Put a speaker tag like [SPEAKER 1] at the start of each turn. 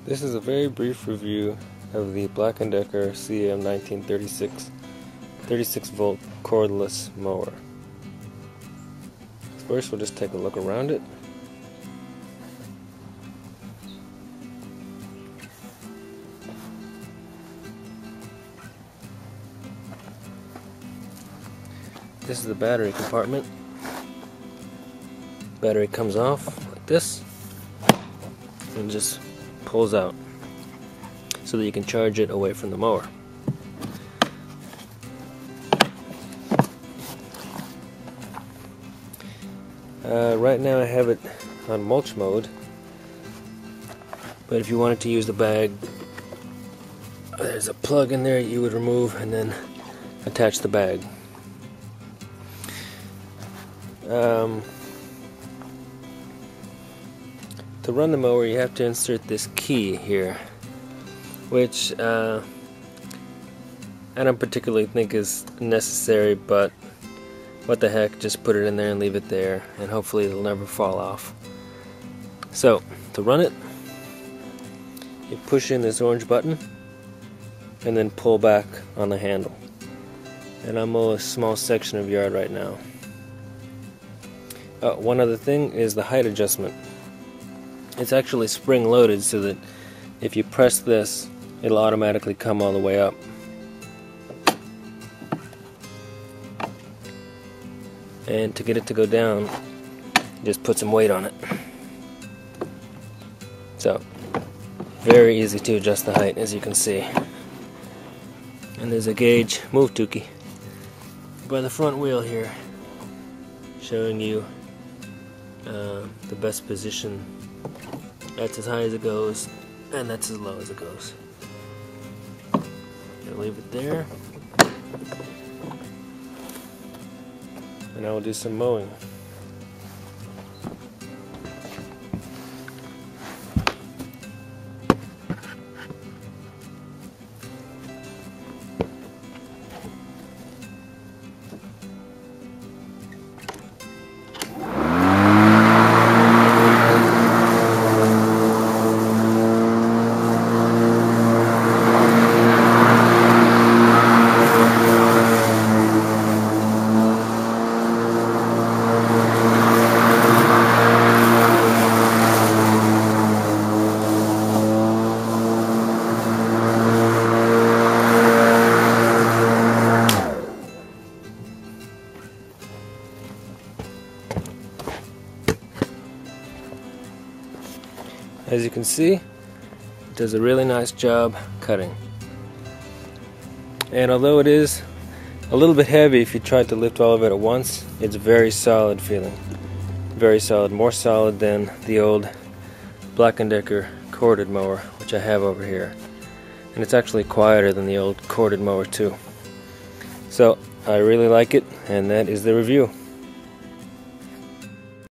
[SPEAKER 1] This is a very brief review of the Black & Decker CM1936 36-volt cordless mower. First, we'll just take a look around it. This is the battery compartment. Battery comes off like this and just pulls out so that you can charge it away from the mower. Right now I have it on mulch mode, but if you wanted to use the bag, there's a plug in there you would remove and then attach the bag. To run the mower, you have to insert this key here, which I don't particularly think is necessary, but what the heck, just put it in there and leave it there, and hopefully it'll never fall off. So, to run it, you push in this orange button and then pull back on the handle. And I'm mow a small section of yard right now. One other thing is the height adjustment. It's actually spring loaded so that if you press this, it'll automatically come all the way up. And to get it to go down, just put some weight on it. So, very easy to adjust the height, as you can see. And there's a gauge, move Tukey, by the front wheel here, showing you the best position. That's as high as it goes, and that's as low as it goes. I'll leave it there. And I will do some mowing. As you can see, it does a really nice job cutting. And although it is a little bit heavy if you try to lift all of it at once, it's very solid feeling. Very solid, more solid than the old Black & Decker corded mower, which I have over here. And it's actually quieter than the old corded mower too. So, I really like it, and that is the review.